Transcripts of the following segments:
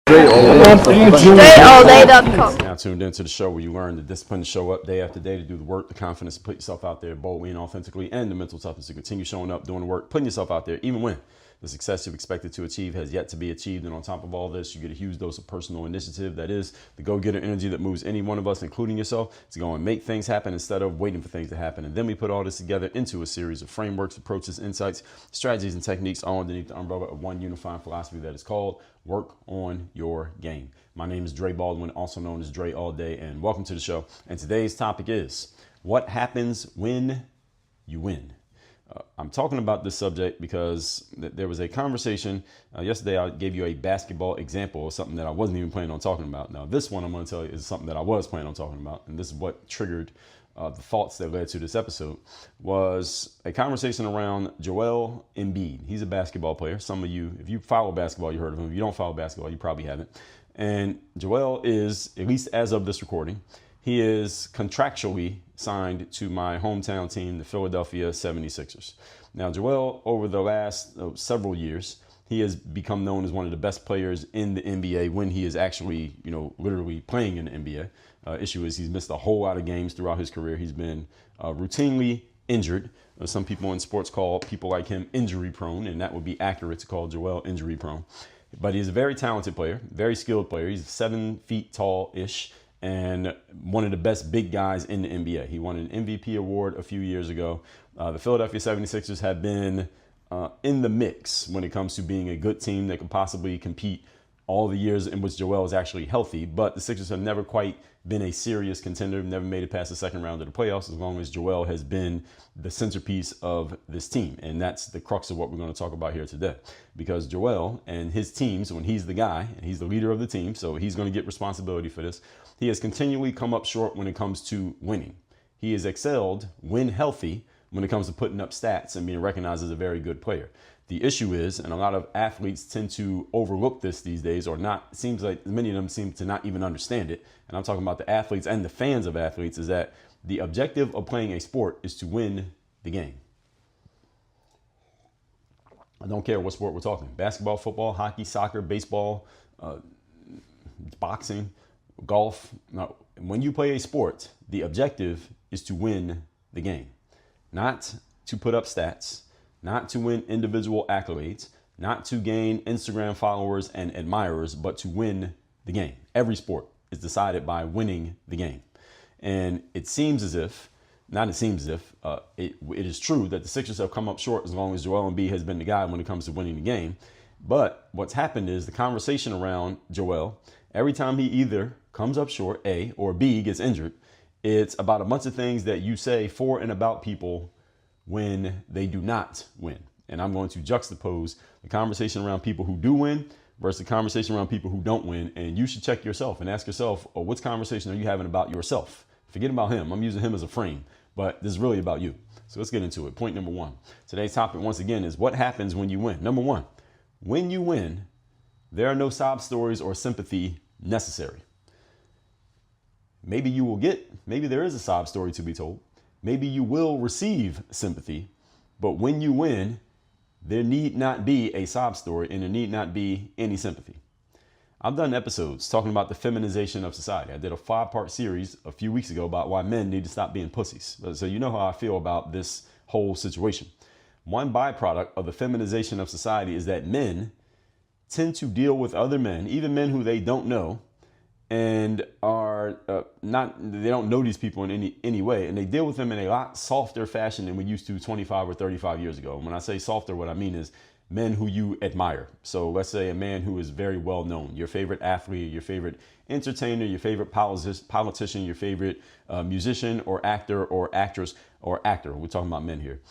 DreAllDay.com. Now tuned into the show where you learn the discipline to show up day after day, to do the work, the confidence to put yourself out there boldly and authentically, and the mental toughness to continue showing up, doing the work, putting yourself out there, even when the success you've expected to achieve has yet to be achieved. And on top of all this, you get a huge dose of personal initiative. That is the go-getter energy that moves any one of us, including yourself, to go and make things happen instead of waiting for things to happen. And then we put all this together into a series of frameworks, approaches, insights, strategies, and techniques, all underneath the umbrella of one unifying philosophy that is called work on your game. My name is Dre Baldwin, also known as DreAllDay, and welcome to the show. And today's topic is what happens when you win. I'm talking about this subject because there was a conversation yesterday. I gave you a basketball example of something that I wasn't even planning on talking about. Now, this one I'm going to tell you is something that I was planning on talking about, and this is what triggered the thoughts that led to this episode. Was a conversation around Joel Embiid. He's a basketball player. Some of you, if you follow basketball, you heard of him. If you don't follow basketball, you probably haven't. And Joel is, at least as of this recording, he is contractually signed to my hometown team, the Philadelphia 76ers. Now, Joel, over the last several years, he has become known as one of the best players in the NBA when he is actually, literally playing in the NBA. Issue is he's missed a whole lot of games throughout his career. He's been routinely injured. Some people in sports call people like him injury prone, and that would be accurate to call Joel injury prone. But he's a very talented player, very skilled player. He's 7 feet tall-ish and one of the best big guys in the NBA. He won an MVP award a few years ago. The Philadelphia 76ers have been in the mix when it comes to being a good team that could possibly compete all the years in which Joel is actually healthy. But the Sixers have never quite been a serious contender, never made it past the second round of the playoffs, as long as Joel has been the centerpiece of this team. And that's the crux of what we're going to talk about here today. Because Joel and his teams, when he's the guy, and he's the leader of the team, so he's going to get responsibility for this, he has continually come up short when it comes to winning. He has excelled when healthy when it comes to putting up stats and being recognized as a very good player. The issue is, and a lot of athletes tend to overlook this these days, or not, it seems like many of them seem to not even understand it. And I'm talking about the athletes and the fans of athletes, is that the objective of playing a sport is to win the game. I don't care what sport we're talking. Basketball, football, hockey, soccer, baseball, boxing, golf. No, when you play a sport, the objective is to win the game, not to put up stats, not to win individual accolades, not to gain Instagram followers and admirers, but to win the game. Every sport is decided by winning the game. And it seems as if, it is true that the Sixers have come up short as long as Joel Embiid has been the guy when it comes to winning the game. But what's happened is the conversation around Joel, every time he either comes up short, A, or B, gets injured, it's about a bunch of things that you say for and about people when they do not win. And I'm going to juxtapose the conversation around people who do win versus the conversation around people who don't win. And you should check yourself and ask yourself, what conversation are you having about yourself? Forget about him. I'm using him as a frame, but this is really about you. So let's get into it. Point number one. Today's topic, once again, is what happens when you win. Number one, when you win, there are no sob stories or sympathy necessary. Maybe there is a sob story to be told. Maybe you will receive sympathy, but when you win, there need not be a sob story and there need not be any sympathy. I've done episodes talking about the feminization of society. I did a 5-part series a few weeks ago about why men need to stop being pussies. So you know how I feel about this whole situation. One byproduct of the feminization of society is that men tend to deal with other men, even men who they don't know, and are they don't know these people in any way, and they deal with them in a lot softer fashion than we used to 25 or 35 years ago. And when I say softer, what I mean is men who you admire. So let's say a man who is very well known, your favorite athlete, your favorite entertainer, your favorite politician, your favorite musician or actor or actress or actor. We're talking about men here.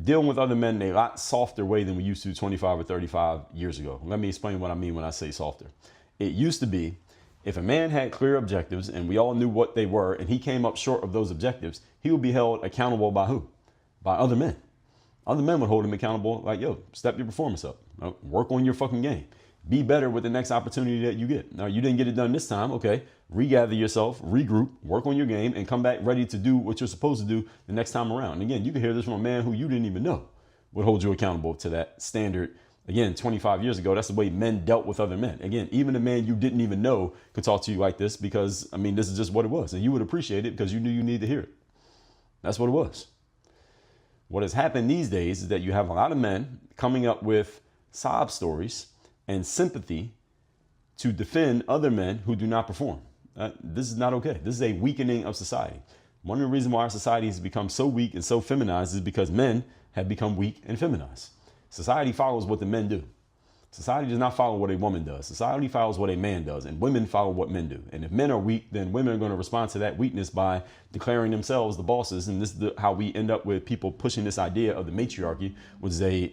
Dealing with other men in a lot softer way than we used to 25 or 35 years ago. Let me explain what I mean when I say softer. It used to be, if a man had clear objectives and we all knew what they were and he came up short of those objectives, he would be held accountable by who? By other men. Other men would hold him accountable like, yo, step your performance up. Work on your fucking game. Be better with the next opportunity that you get. Now, you didn't get it done this time. Okay, regather yourself, regroup, work on your game, and come back ready to do what you're supposed to do the next time around. And again, you can hear this from a man who you didn't even know would hold you accountable to that standard Again, 25 years ago, that's the way men dealt with other men. Again, even a man you didn't even know could talk to you like this because, I mean, this is just what it was. And you would appreciate it because you knew you needed to hear it. That's what it was. What has happened these days is that you have a lot of men coming up with sob stories and sympathy to defend other men who do not perform. This is not okay. This is a weakening of society. One of the reasons why our society has become so weak and so feminized is because men have become weak and feminized. Society follows what the men do. Society does not follow what a woman does. Society follows what a man does, and women follow what men do. And if men are weak, then women are going to respond to that weakness by declaring themselves the bosses. And this is how we end up with people pushing this idea of the matriarchy, which is a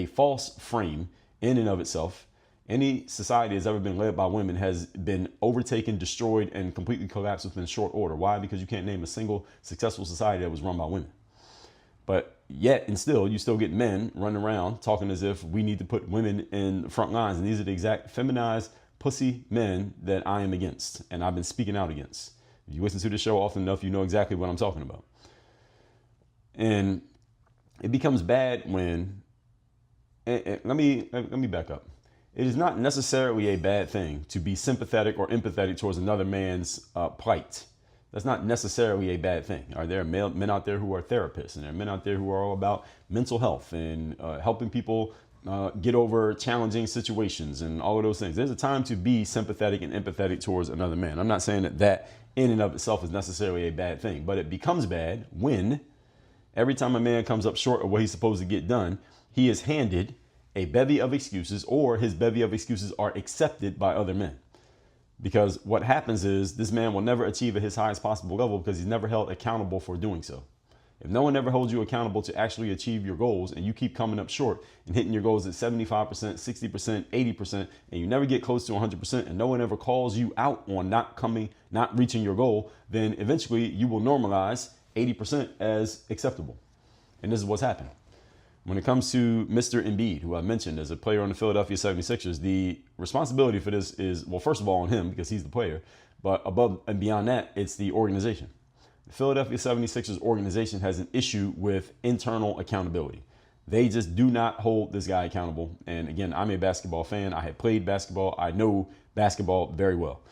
false frame in and of itself. Any society that's ever been led by women has been overtaken, destroyed, and completely collapsed within short order. Why? Because you can't name a single successful society that was run by women. But yet and still, you still get men running around talking as if we need to put women in the front lines. And these are the exact feminized pussy men that I am against. And I've been speaking out against. If you listen to the show often enough, you know exactly what I'm talking about. And it becomes bad when, let me back up. It is not necessarily a bad thing to be sympathetic or empathetic towards another man's plight. That's not necessarily a bad thing. There are men out there who are therapists, and there are men out there who are all about mental health and helping people get over challenging situations and all of those things. There's a time to be sympathetic and empathetic towards another man. I'm not saying that in and of itself is necessarily a bad thing, but it becomes bad when every time a man comes up short of what he's supposed to get done, he is handed a bevy of excuses, or his bevy of excuses are accepted by other men. Because what happens is this man will never achieve at his highest possible level because he's never held accountable for doing so. If no one ever holds you accountable to actually achieve your goals, and you keep coming up short and hitting your goals at 75%, 60%, 80%, and you never get close to 100%, and no one ever calls you out on not reaching your goal, then eventually you will normalize 80% as acceptable. And this is what's happened. When it comes to Mr. Embiid, who I mentioned as a player on the Philadelphia 76ers, the responsibility for this is, well, first of all, on him because he's the player. But above and beyond that, it's the organization. The Philadelphia 76ers organization has an issue with internal accountability. They just do not hold this guy accountable. And again, I'm a basketball fan. I have played basketball. I know basketball very well.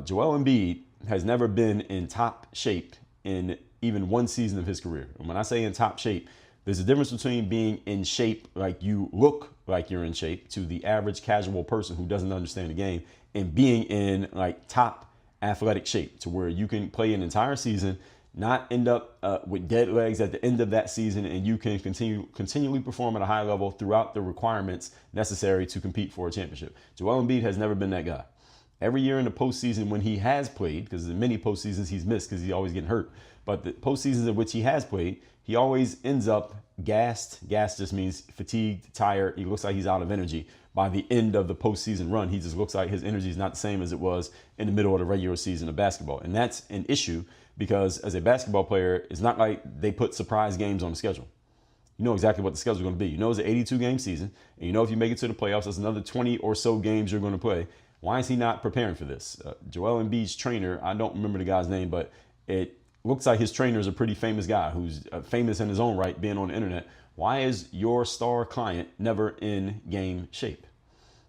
Joel Embiid has never been in top shape in even one season of his career. And when I say in top shape, there's a difference between being in shape, like you look like you're in shape, to the average casual person who doesn't understand the game, and being in like top athletic shape to where you can play an entire season, not end up with dead legs at the end of that season, and you can continually perform at a high level throughout the requirements necessary to compete for a championship. Joel Embiid has never been that guy. Every year in the postseason when he has played, because in many postseasons he's missed because he's always getting hurt, but the postseasons in which he has played, he always ends up gassed. Gassed just means fatigued, tired. He looks like he's out of energy. By the end of the postseason run, he just looks like his energy is not the same as it was in the middle of the regular season of basketball. And that's an issue because as a basketball player, it's not like they put surprise games on the schedule. You know exactly what the schedule is going to be. You know it's an 82-game season, and you know if you make it to the playoffs, there's another 20 or so games you're going to play. Why is he not preparing for this? Joel Embiid's trainer, I don't remember the guy's name, but it looks like his trainer is a pretty famous guy who's famous in his own right, being on the internet. Why is your star client never in game shape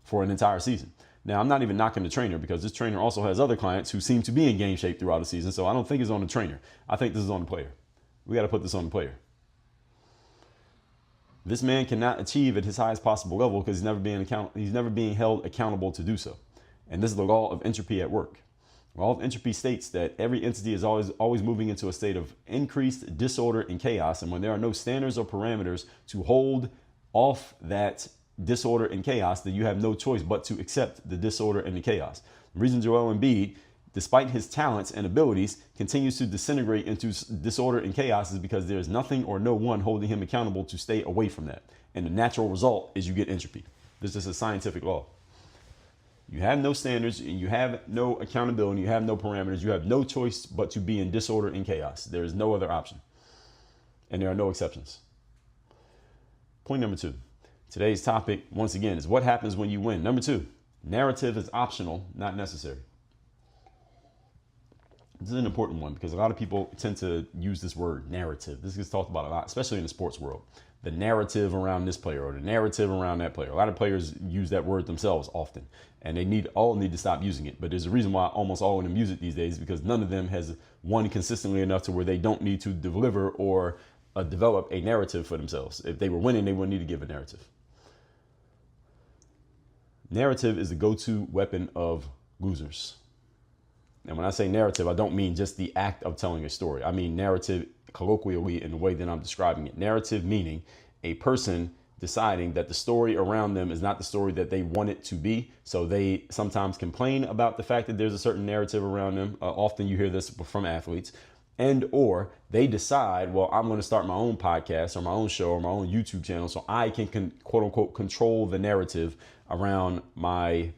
for an entire season? Now, I'm not even knocking the trainer because this trainer also has other clients who seem to be in game shape throughout the season. So I don't think it's on the trainer. I think this is on the player. We got to put this on the player. This man cannot achieve at his highest possible level because he's never being held accountable to do so. And this is the law of entropy at work. The law of entropy states that every entity is always moving into a state of increased disorder and chaos. And when there are no standards or parameters to hold off that disorder and chaos, then you have no choice but to accept the disorder and the chaos. The reason Joel Embiid, despite his talents and abilities, continues to disintegrate into disorder and chaos is because there's nothing or no one holding him accountable to stay away from that. And the natural result is you get entropy. This is a scientific law. You have no standards and you have no accountability, you have no parameters, you have no choice but to be in disorder and chaos. There is no other option. And there are no exceptions. Point number 2. Today's topic, once again, is what happens when you win. Number 2, narrative is optional, not necessary. This is an important one because a lot of people tend to use this word narrative. This gets talked about a lot, especially in the sports world. the narrative around this player or the narrative around that player. A lot of players use that word themselves often, and they all need to stop using it. But there's a reason why almost all of them use it these days, because none of them has won consistently enough to where they don't need to deliver or develop a narrative for themselves. If they were winning, they wouldn't need to give a narrative. Narrative is the go-to weapon of losers. And when I say narrative, I don't mean just the act of telling a story. I mean narrative colloquially in the way that I'm describing it. Narrative meaning a person deciding that the story around them is not the story that they want it to be. So they sometimes complain about the fact that there's a certain narrative around them. Often you hear this from athletes. And or they decide, well, I'm going to start my own podcast or my own show or my own YouTube channel so I can quote unquote control the narrative around my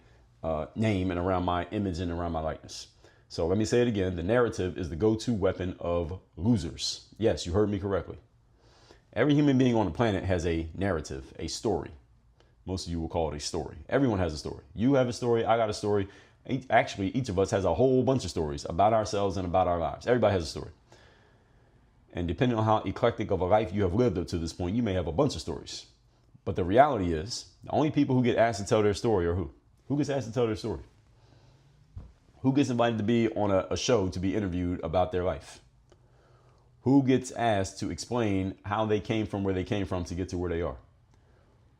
name and around my image and around my likeness. So let me say it again. The narrative is the go-to weapon of losers. Yes, you heard me correctly. Every human being on the planet has a narrative, a story. Most of you will call it a story. Everyone has a story. You have a story. I got a story. Actually, each of us has a whole bunch of stories about ourselves and about our lives. Everybody has a story. And depending on how eclectic of a life you have lived up to this point, you may have a bunch of stories. But the reality is, the only people who get asked to tell their story are who? Who gets asked to tell their story? Who gets invited to be on a show to be interviewed about their life? Who gets asked to explain how they came from where they came from to get to where they are?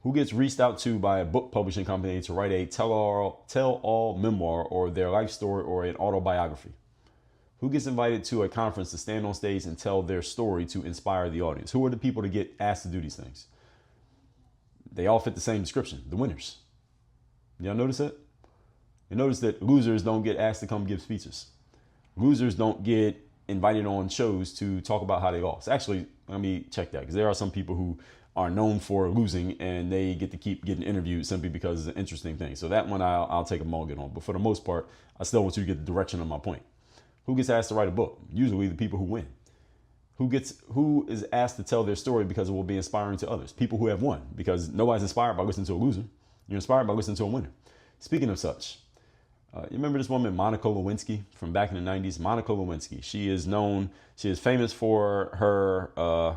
Who gets reached out to by a book publishing company to write a tell-all memoir or their life story or an autobiography? Who gets invited to a conference to stand on stage and tell their story to inspire the audience? Who are the people to get asked to do these things? They all fit the same description, the winners. Y'all notice that? You notice that losers don't get asked to come give speeches. Losers don't get invited on shows to talk about how they lost. Actually, let me check that, because there are some people who are known for losing and they get to keep getting interviewed simply because it's an interesting thing. So that one I'll take a mulligan on. But for the most part, I still want you to get the direction of my point. Who gets asked to write a book? Usually the people who win. Who is asked to tell their story because it will be inspiring to others? People who have won, because nobody's inspired by listening to a loser. You're inspired by listening to a winner. Speaking of such, you remember this woman, Monica Lewinsky, from back in the 90s? Monica Lewinsky. She is famous for her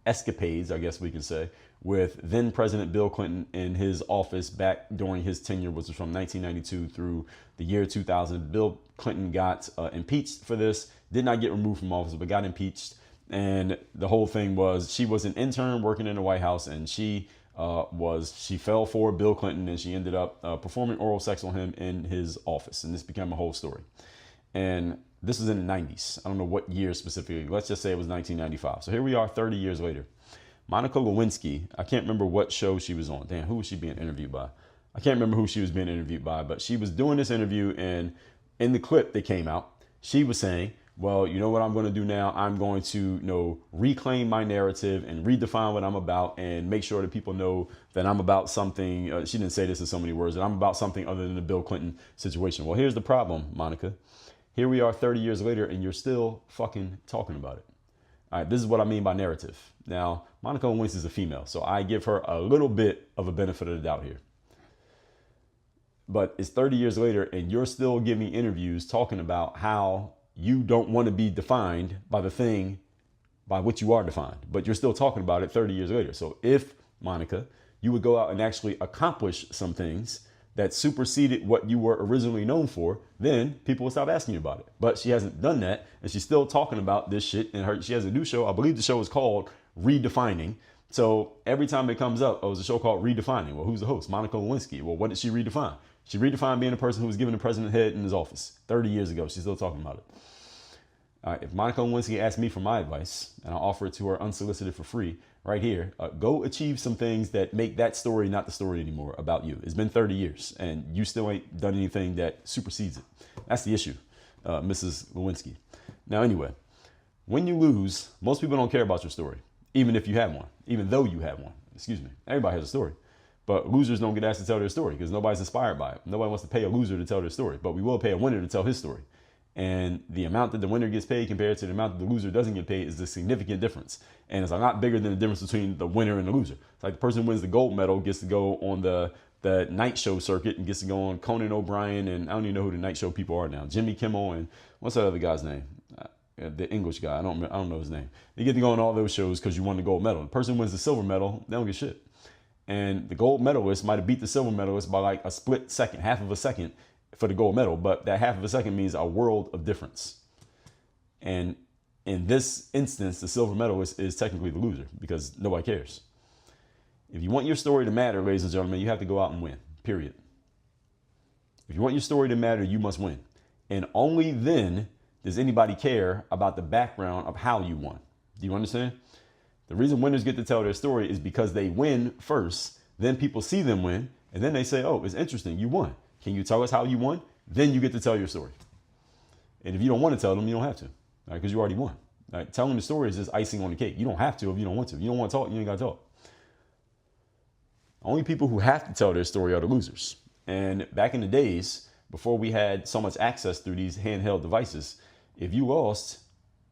escapades, I guess we can say, with then President Bill Clinton in his office back during his tenure, which was from 1992 through the year 2000. Bill Clinton got impeached for this, did not get removed from office, but got impeached. And the whole thing was, she was an intern working in the White House, and she fell for Bill Clinton, and she ended up performing oral sex on him in his office. And this became a whole story. And this was in the 90s. I don't know what year specifically. Let's just say it was 1995. So here we are 30 years later. Monica Lewinsky, I can't remember what show she was on. Damn, who was she being interviewed by? I can't remember who she was being interviewed by, but she was doing this interview, and in the clip that came out, she was saying, well, you know what I'm going to do now? I'm going to, reclaim my narrative and redefine what I'm about and make sure that people know that I'm about something. She didn't say this in so many words, that I'm about something other than the Bill Clinton situation. Well, here's the problem, Monica. Here we are 30 years later, and you're still fucking talking about it. All right, this is what I mean by narrative. Now, Monica Lewinsky is a female, so I give her a little bit of a benefit of the doubt here. But it's 30 years later, and you're still giving interviews talking about how you don't want to be defined by the thing by which you are defined, but you're still talking about it 30 years later. So if, Monica, you would go out and actually accomplish some things that superseded what you were originally known for, then people will stop asking you about it. But she hasn't done that, and she's still talking about this shit. And she has a new show. I believe the show is called Redefining. So every time it comes up, it's a show called Redefining. Well, who's the host? Monica Lewinsky. Well, what did she redefine? She redefined being a person who was giving the president head in his office 30 years ago. She's still talking about it. All right, if Monica Lewinsky asked me for my advice, and I'll offer it to her unsolicited for free right here, go achieve some things that make that story not the story anymore about you. It's been 30 years, and you still ain't done anything that supersedes it. That's the issue, Mrs. Lewinsky. Now, anyway, when you lose, most people don't care about your story, even if you have one, even though you have one. Excuse me. Everybody has a story. But losers don't get asked to tell their story because nobody's inspired by it. Nobody wants to pay a loser to tell their story, but we will pay a winner to tell his story. And the amount that the winner gets paid compared to the amount that the loser doesn't get paid is a significant difference. And it's a lot bigger than the difference between the winner and the loser. It's like the person who wins the gold medal gets to go on the night show circuit and gets to go on Conan O'Brien, and I don't even know who the night show people are now. Jimmy Kimmel and what's that other guy's name? the English guy. I don't know his name. You get to go on all those shows because you won the gold medal. The person who wins the silver medal, they don't get shit. And the gold medalist might have beat the silver medalist by like a split second, half of a second for the gold medal. But that half of a second means a world of difference. And in this instance, the silver medalist is technically the loser because nobody cares. If you want your story to matter, ladies and gentlemen, you have to go out and win, period. If you want your story to matter, you must win. And only then does anybody care about the background of how you won. Do you understand? The reason winners get to tell their story is because they win first. Then people see them win. And then they say, oh, it's interesting. You won. Can you tell us how you won? Then you get to tell your story. And if you don't want to tell them, you don't have to. Because you already won. Telling the story is just icing on the cake. You don't have to if you don't want to. If you don't want to talk, you ain't got to talk. Only people who have to tell their story are the losers. And back in the days, before we had so much access through these handheld devices, if you lost,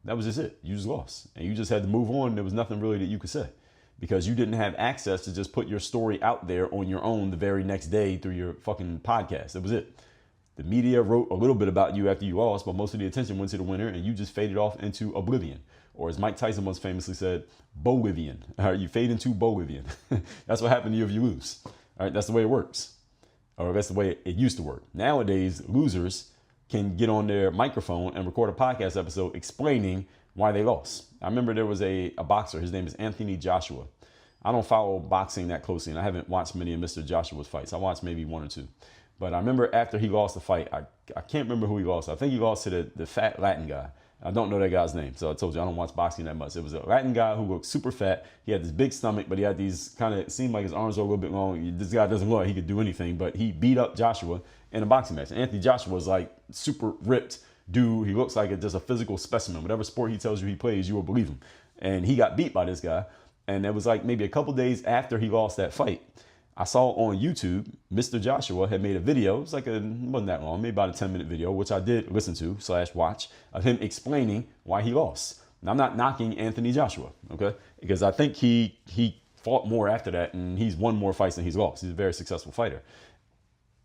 that was just it. You just lost. And you just had to move on. There was nothing really that you could say because you didn't have access to just put your story out there on your own the very next day through your fucking podcast. That was it. The media wrote a little bit about you after you lost, but most of the attention went to the winner and you just faded off into oblivion. Or as Mike Tyson once famously said, Bolivian. All right, you fade into Bolivian. That's what happened to you if you lose. All right, that's the way it works. Or that's the way it used to work. Nowadays, losers can get on their microphone and record a podcast episode explaining why they lost. I remember there was a boxer. His name is Anthony Joshua. I don't follow boxing that closely, and I haven't watched many of Mr. Joshua's fights. I watched maybe one or two. But I remember after he lost the fight, I can't remember who he lost. I think he lost to the fat Latin guy. I don't know that guy's name. So I told you I don't watch boxing that much. It was a Latin guy who looked super fat. He had this big stomach, but he had these kind of, it seemed like his arms were a little bit long. This guy doesn't look like he could do anything, but he beat up Joshua in a boxing match. And Anthony Joshua was like super ripped dude. He looks like just a physical specimen. Whatever sport he tells you he plays, you will believe him. And he got beat by this guy. And it was like maybe a couple days after he lost that fight. I saw on YouTube, Mr. Joshua had made a video. It was like it wasn't that long, maybe about a 10-minute video, which I did listen to / watch of him explaining why he lost. Now, I'm not knocking Anthony Joshua, okay? Because I think he fought more after that and he's won more fights than he's lost. He's a very successful fighter.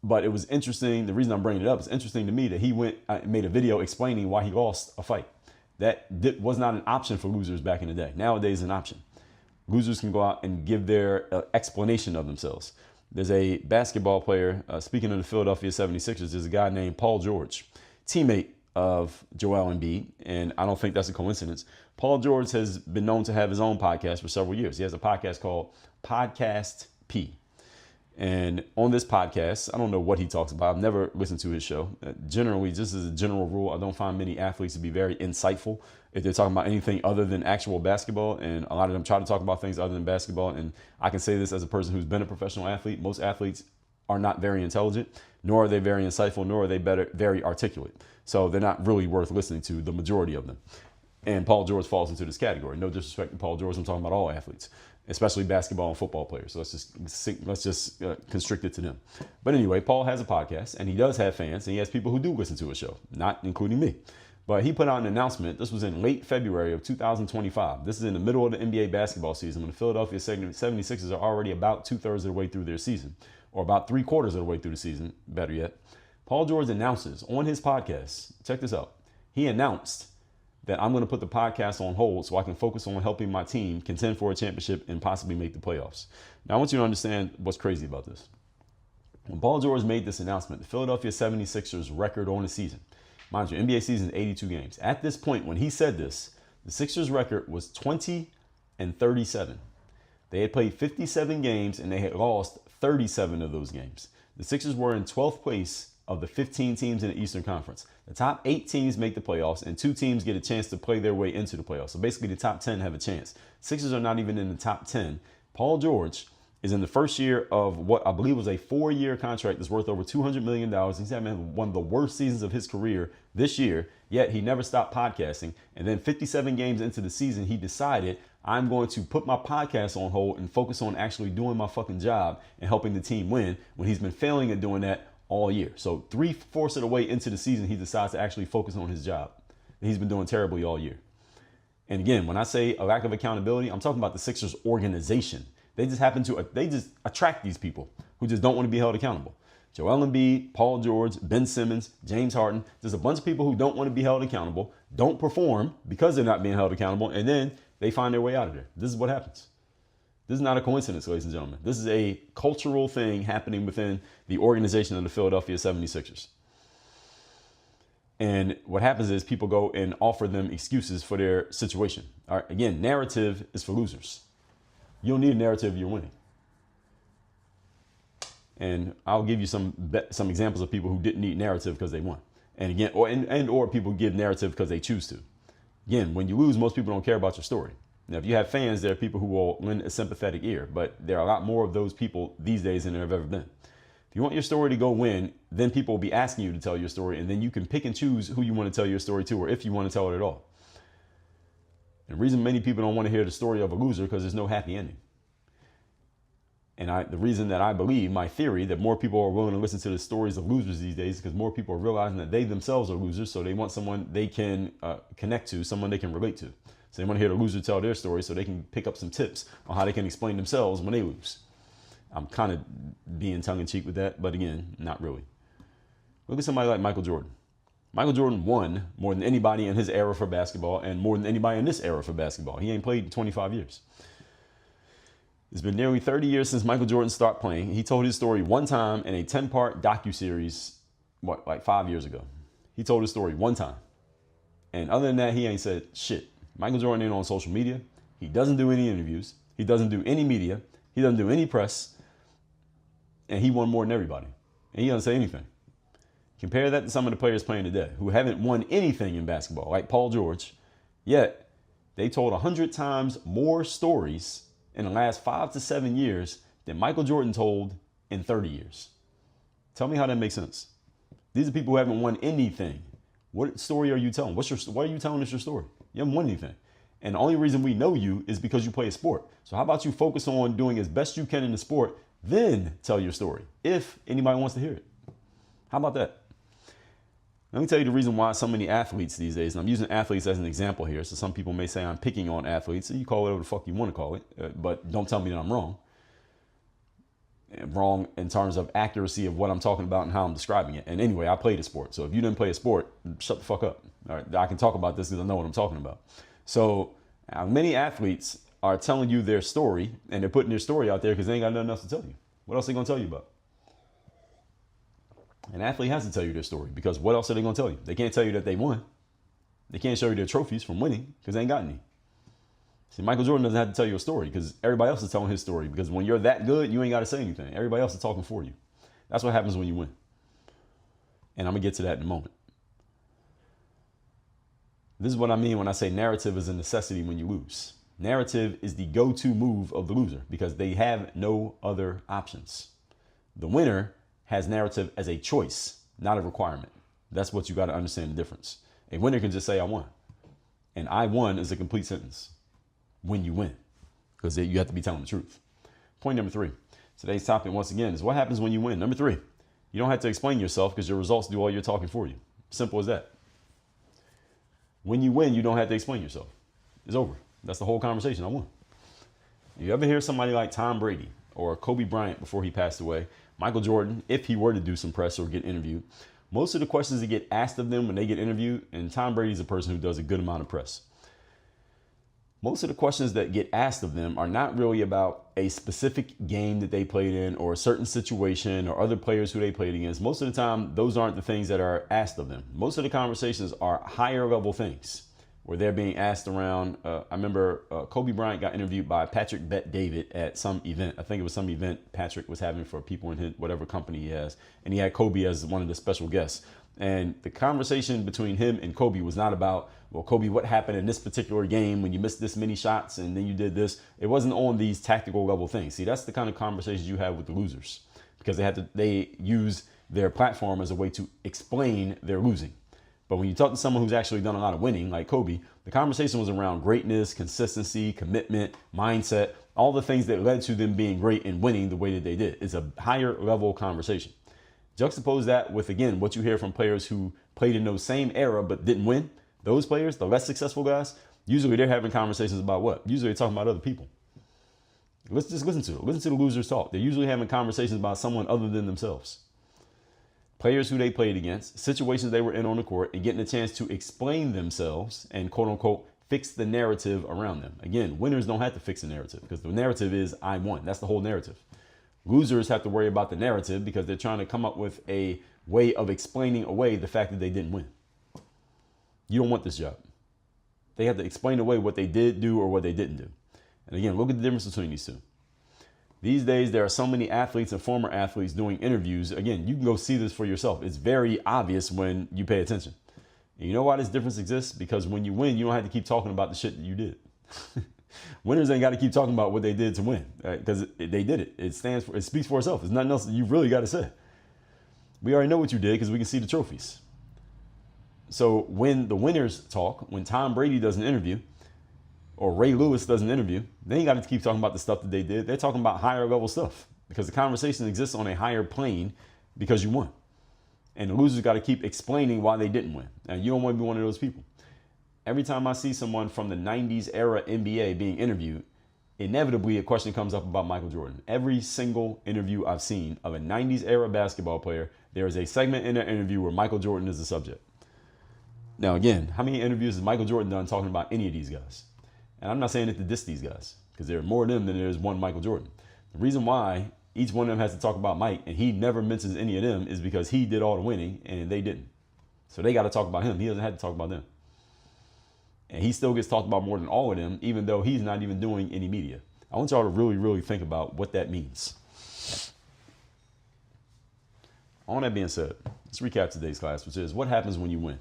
But it was interesting. The reason I'm bringing it up, it's interesting to me that he made a video explaining why he lost a fight. That was not an option for losers back in the day. Nowadays, it's an option. Losers can go out and give their explanation of themselves. There's a basketball player, speaking of the Philadelphia 76ers, there's a guy named Paul George, teammate of Joel Embiid, and I don't think that's a coincidence. Paul George has been known to have his own podcast for several years. He has a podcast called Podcast P. And on this podcast, I don't know what he talks about. I've never listened to his show. Generally, just as a general rule, I don't find many athletes to be very insightful if they're talking about anything other than actual basketball. And a lot of them try to talk about things other than basketball. And I can say this as a person who's been a professional athlete. Most athletes are not very intelligent, nor are they very insightful, nor are they very articulate. So they're not really worth listening to, the majority of them. And Paul George falls into this category. No disrespect to Paul George. I'm talking about all athletes, especially basketball and football players. So let's just constrict it to them. But anyway, Paul has a podcast and he does have fans and he has people who do listen to his show, not including me. But he put out an announcement. This was in late February of 2025. This is in the middle of the NBA basketball season when the Philadelphia 76ers are already about 2/3 of the way through their season, or about 3/4 of the way through the season, better yet. Paul George announces on his podcast, check this out. He announced that I'm going to put the podcast on hold so I can focus on helping my team contend for a championship and possibly make the playoffs. Now, I want you to understand what's crazy about this. When Paul George made this announcement, the Philadelphia 76ers record on the season, mind you, NBA season is 82 games. At this point, when he said this, the Sixers record was 20-37. They had played 57 games and they had lost 37 of those games. The Sixers were in 12th place of the 15 teams in the Eastern Conference. The top 8 teams make the playoffs and 2 teams get a chance to play their way into the playoffs. So basically the top 10 have a chance. Sixers are not even in the top 10. Paul George is in the first year of what I believe was a 4-year contract that's worth over $200 million. He's having one of the worst seasons of his career this year, yet he never stopped podcasting. And then 57 games into the season, he decided, I'm going to put my podcast on hold and focus on actually doing my fucking job and helping the team win, when he's been failing at doing that all year. So 3/4 of the way into the season, he decides to actually focus on his job. He's been doing terribly all year. And again, when I say a lack of accountability, I'm talking about the Sixers organization. They just attract these people who just don't want to be held accountable. Joel Embiid, Paul George, Ben Simmons, James Harden. There's a bunch of people who don't want to be held accountable. don't perform because they're not being held accountable, and then they find their way out of there. This is what happens. This is not a coincidence, ladies and gentlemen. This is a cultural thing happening within the organization of the Philadelphia 76ers. And what happens is people go and offer them excuses for their situation. All right. Again, narrative is for losers. You don't need a narrative if you're winning. And I'll give you some examples of people who didn't need narrative because they won. And again, or people give narrative because they choose to. Again, when you lose, most people don't care about your story. Now, if you have fans, there are people who will lend a sympathetic ear, but there are a lot more of those people these days than there have ever been. If you want your story to go win, then people will be asking you to tell your story, and then you can pick and choose who you want to tell your story to, or if you want to tell it at all. The reason many people don't want to hear the story of a loser because there's no happy ending. And the reason that I believe, my theory, that more people are willing to listen to the stories of losers these days is because more people are realizing that they themselves are losers, so they want someone they can connect to, someone they can relate to. So they want to hear the loser tell their story so they can pick up some tips on how they can explain themselves when they lose. I'm kind of being tongue-in-cheek with that, but again, not really. Look at somebody like Michael Jordan. Michael Jordan won more than anybody in his era for basketball and more than anybody in this era for basketball. He ain't played in 25 years. It's been nearly 30 years since Michael Jordan started playing. He told his story one time in a 10-part docuseries, like 5 years ago. He told his story one time. And other than that, he ain't said shit. Michael Jordan ain't on social media. He doesn't do any interviews. He doesn't do any media. He doesn't do any press. And he won more than everybody. And he doesn't say anything. Compare that to some of the players playing today who haven't won anything in basketball, like Paul George. Yet, they told 100 times more stories in the last 5 to 7 years than Michael Jordan told in 30 years. Tell me how that makes sense. These are people who haven't won anything. What story are you telling? Why are you telling us your story? You haven't won anything. And the only reason we know you is because you play a sport. So how about you focus on doing as best you can in the sport, then tell your story, if anybody wants to hear it. How about that? Let me tell you the reason why so many athletes these days, and I'm using athletes as an example here, so some people may say I'm picking on athletes, so you call it whatever the fuck you want to call it, but don't tell me that I'm wrong. Wrong in terms of accuracy of what I'm talking about and how I'm describing it. And anyway, I played a sport. So if you didn't play a sport, shut the fuck up. All right, I can talk about this because I know what I'm talking about. So many athletes are telling you their story, and they're putting their story out there because they ain't got nothing else to tell you. What else are they going to tell you about? An athlete has to tell you their story because what else are they going to tell you? They can't tell you that they won. They can't show you their trophies from winning because they ain't got any. See, Michael Jordan doesn't have to tell you a story because everybody else is telling his story, because when you're that good, you ain't got to say anything. Everybody else is talking for you. That's what happens when you win. And I'm going to get to that in a moment. This is what I mean when I say narrative is a necessity when you lose. Narrative is the go-to move of the loser because they have no other options. The winner has narrative as a choice, not a requirement. That's what you got to understand the difference. A winner can just say, I won. And I won is a complete sentence when you win, because you have to be telling the truth. Point number 3. Today's topic, once again, is what happens when you win. Number 3, you don't have to explain yourself because your results do all your talking for you. Simple as that. When you win, you don't have to explain yourself. It's over. That's the whole conversation. I won. You ever hear somebody like Tom Brady or Kobe Bryant before he passed away, Michael Jordan, if he were to do some press or get interviewed, most of the questions that get asked of them when they get interviewed, and Tom Brady's a person who does a good amount of press, most of the questions that get asked of them are not really about a specific game that they played in or a certain situation or other players who they played against. Most of the time, those aren't the things that are asked of them. Most of the conversations are higher level things where they're being asked around. I remember Kobe Bryant got interviewed by Patrick Bet-David at some event. I think it was some event Patrick was having for people in his, whatever company he has. And he had Kobe as one of the special guests. And the conversation between him and Kobe was not about, well, Kobe, what happened in this particular game when you missed this many shots and then you did this? It wasn't on these tactical level things. See, that's the kind of conversations you have with the losers because they use their platform as a way to explain their losing. But when you talk to someone who's actually done a lot of winning, like Kobe, the conversation was around greatness, consistency, commitment, mindset, all the things that led to them being great and winning the way that they did. It's a higher level conversation. Juxtapose that with, again, what you hear from players who played in those same era but didn't win. Those players, the less successful guys, usually they're having conversations about what? Usually they're talking about other people. Let's just listen to it. Listen to the losers talk. They're usually having conversations about someone other than themselves. players who they played against, situations they were in on the court, and getting a chance to explain themselves and quote unquote fix the narrative around them. Again, winners don't have to fix the narrative because the narrative is I won. That's the whole narrative. Losers have to worry about the narrative because they're trying to come up with a way of explaining away the fact that they didn't win. You don't want this job. They have to explain away what they did do or what they didn't do. And again, look at the difference between these two. These days, there are so many athletes and former athletes doing interviews. Again, you can go see this for yourself. It's very obvious when you pay attention. And you know why this difference exists? Because when you win, you don't have to keep talking about the shit that you did. Winners ain't got to keep talking about what they did to win, because they did it. It speaks for itself. There's nothing else that you really got to say. We already know what you did because we can see the trophies. So when the winners talk, when Tom Brady does an interview or Ray Lewis does an interview, they ain't got to keep talking about the stuff that they did. They're talking about higher level stuff because the conversation exists on a higher plane because you won. And the losers got to keep explaining why they didn't win. And you don't want to be one of those people. Every time I see someone from the 90s era NBA being interviewed, inevitably a question comes up about Michael Jordan. Every single interview I've seen of a 90s era basketball player, there is a segment in that interview where Michael Jordan is the subject. Now, again, how many interviews has Michael Jordan done talking about any of these guys? And I'm not saying it to diss these guys because there are more of them than there is one Michael Jordan. The reason why each one of them has to talk about Mike and he never mentions any of them is because he did all the winning and they didn't. So they got to talk about him. He doesn't have to talk about them. And he still gets talked about more than all of them, even though he's not even doing any media. I want y'all to really, really think about what that means. On that being said, let's recap today's class, which is what happens when you win.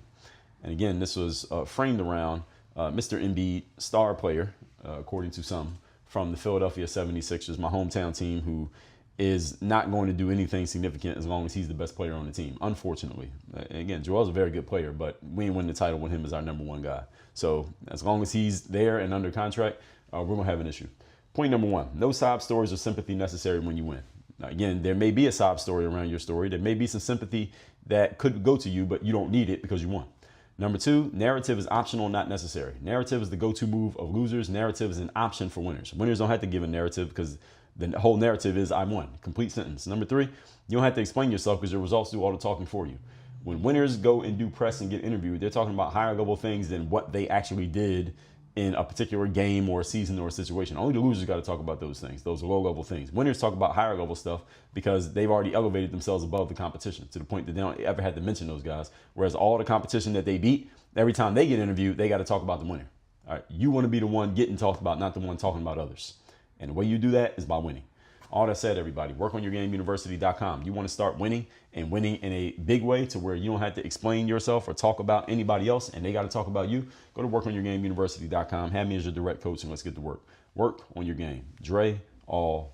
And again, this was framed around Mr. Embiid, star player, according to some, from the Philadelphia 76ers, my hometown team, who is not going to do anything significant as long as he's the best player on the team, unfortunately. Again, Joel's a very good player, but we ain't winning the title with him as our number one guy. So as long as he's there and under contract, we're going to have an issue. Point number one, no sob stories or sympathy necessary when you win. Now, again, there may be a sob story around your story. There may be some sympathy that could go to you, but you don't need it because you won. Number two, narrative is optional, not necessary. Narrative is the go-to move of losers. Narrative is an option for winners. Winners don't have to give a narrative because the whole narrative is I won. Complete sentence. Number three, you don't have to explain yourself because your results do all the talking for you. When winners go and do press and get interviewed, they're talking about higher level things than what they actually did in a particular game or a season or a situation. Only the losers got to talk about those things, those low level things. Winners talk about higher level stuff because they've already elevated themselves above the competition to the point that they don't ever have to mention those guys. Whereas all the competition that they beat, every time they get interviewed, they got to talk about the winner. All right, you want to be the one getting talked about, not the one talking about others. And the way you do that is by winning. All that said, everybody, workonyourgameuniversity.com. You want to start winning and winning in a big way to where you don't have to explain yourself or talk about anybody else and they got to talk about you. Go to workonyourgameuniversity.com. Have me as your direct coach and let's get to work. Work on your game. Dre, all